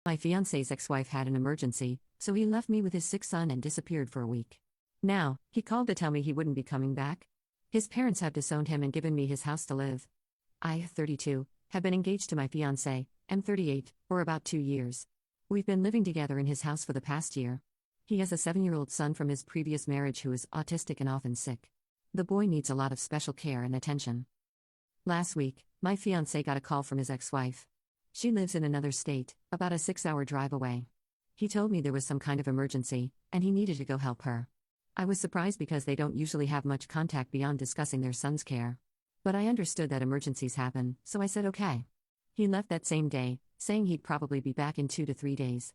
My fiancé's ex-wife had an emergency, so he left me with his sick son and disappeared for a week. Now, he called to tell me he wouldn't be coming back. His parents have disowned him and given me his house to live. I, 32, have been engaged to my fiancé, am 38, for about 2 years. We've been living together in his house for the past year. He has a 7-year-old son from his previous marriage who is autistic and often sick. The boy needs a lot of special care and attention. Last week, my fiancé got a call from his ex-wife. She lives in another state, about a 6-hour drive away. He told me there was some kind of emergency, and he needed to go help her. I was surprised because they don't usually have much contact beyond discussing their son's care. But I understood that emergencies happen, so I said okay. He left that same day, saying he'd probably be back in 2 to 3 days.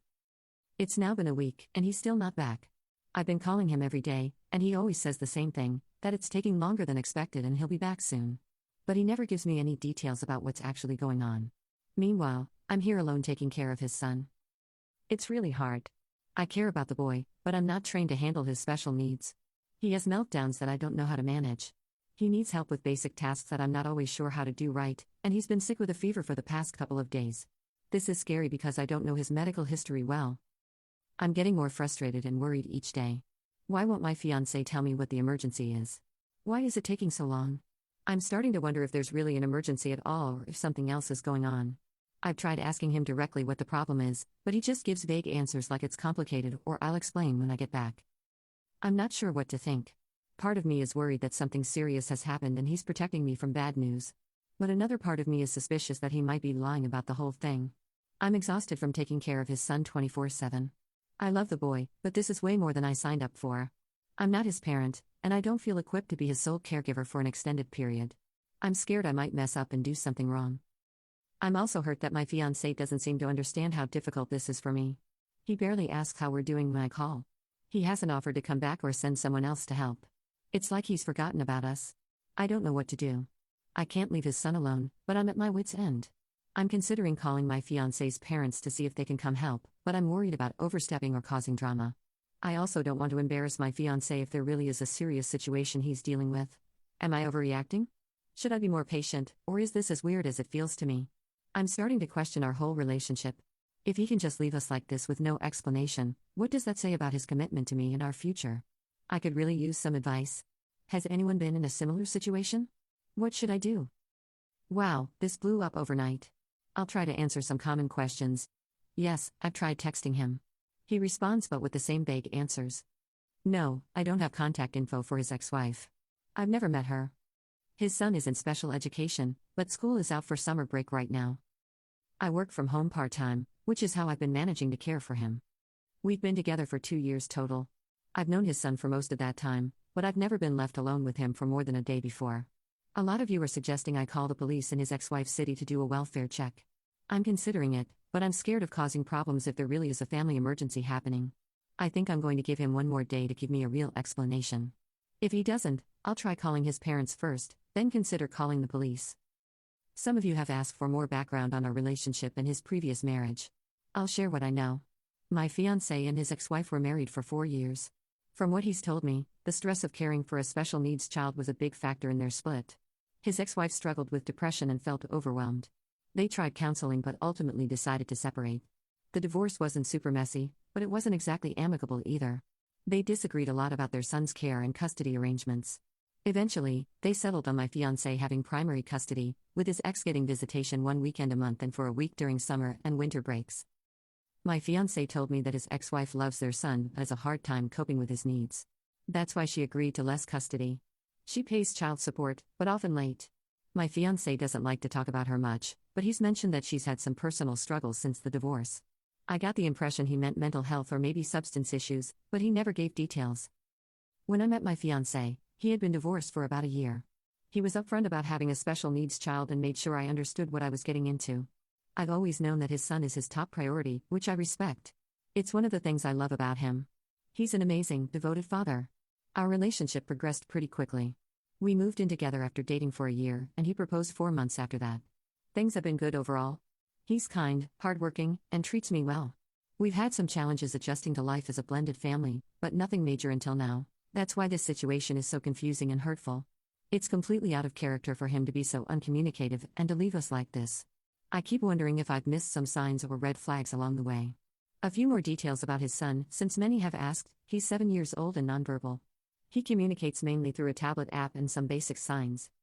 It's now been a week, and he's still not back. I've been calling him every day, and he always says the same thing, that it's taking longer than expected and he'll be back soon. But he never gives me any details about what's actually going on. Meanwhile, I'm here alone taking care of his son. It's really hard. I care about the boy, but I'm not trained to handle his special needs. He has meltdowns that I don't know how to manage. He needs help with basic tasks that I'm not always sure how to do right, and he's been sick with a fever for the past couple of days. This is scary because I don't know his medical history well. I'm getting more frustrated and worried each day. Why won't my fiancé tell me what the emergency is? Why is it taking so long? I'm starting to wonder if there's really an emergency at all or if something else is going on. I've tried asking him directly what the problem is, but he just gives vague answers like it's complicated or I'll explain when I get back. I'm not sure what to think. Part of me is worried that something serious has happened and he's protecting me from bad news. But another part of me is suspicious that he might be lying about the whole thing. I'm exhausted from taking care of his son 24/7. I love the boy, but this is way more than I signed up for. I'm not his parent, and I don't feel equipped to be his sole caregiver for an extended period. I'm scared I might mess up and do something wrong. I'm also hurt that my fiancé doesn't seem to understand how difficult this is for me. He barely asks how we're doing when I call. He hasn't offered to come back or send someone else to help. It's like he's forgotten about us. I don't know what to do. I can't leave his son alone, but I'm at my wit's end. I'm considering calling my fiancé's parents to see if they can come help, but I'm worried about overstepping or causing drama. I also don't want to embarrass my fiancé if there really is a serious situation he's dealing with. Am I overreacting? Should I be more patient, or is this as weird as it feels to me? I'm starting to question our whole relationship. If he can just leave us like this with no explanation, what does that say about his commitment to me and our future? I could really use some advice. Has anyone been in a similar situation? What should I do? Wow, this blew up overnight. I'll try to answer some common questions. Yes, I've tried texting him. He responds but with the same vague answers. No, I don't have contact info for his ex-wife. I've never met her. His son is in special education, but school is out for summer break right now. I work from home part-time, which is how I've been managing to care for him. We've been together for 2 years total. I've known his son for most of that time, but I've never been left alone with him for more than a day before. A lot of you are suggesting I call the police in his ex-wife's city to do a welfare check. I'm considering it, but I'm scared of causing problems if there really is a family emergency happening. I think I'm going to give him one more day to give me a real explanation. If he doesn't, I'll try calling his parents first, then consider calling the police. Some of you have asked for more background on our relationship and his previous marriage. I'll share what I know. My fiancé and his ex-wife were married for 4 years. From what he's told me, the stress of caring for a special needs child was a big factor in their split. His ex-wife struggled with depression and felt overwhelmed. They tried counseling but ultimately decided to separate. The divorce wasn't super messy, but it wasn't exactly amicable either. They disagreed a lot about their son's care and custody arrangements. Eventually, they settled on my fiancé having primary custody, with his ex getting visitation 1 weekend a month and for a week during summer and winter breaks. My fiancé told me that his ex-wife loves their son but has a hard time coping with his needs. That's why she agreed to less custody. She pays child support, but often late. My fiancé doesn't like to talk about her much, but he's mentioned that she's had some personal struggles since the divorce. I got the impression he meant mental health or maybe substance issues, but he never gave details. When I met my fiancé, he had been divorced for about a year. He was upfront about having a special needs child and made sure I understood what I was getting into. I've always known that his son is his top priority, which I respect. It's one of the things I love about him. He's an amazing, devoted father. Our relationship progressed pretty quickly. We moved in together after dating for a year, and he proposed 4 months after that. Things have been good overall. He's kind, hardworking, and treats me well. We've had some challenges adjusting to life as a blended family, but nothing major until now. That's why this situation is so confusing and hurtful. It's completely out of character for him to be so uncommunicative and to leave us like this. I keep wondering if I've missed some signs or red flags along the way. A few more details about his son, since many have asked. He's 7 years old and nonverbal. He communicates mainly through a tablet app and some basic signs.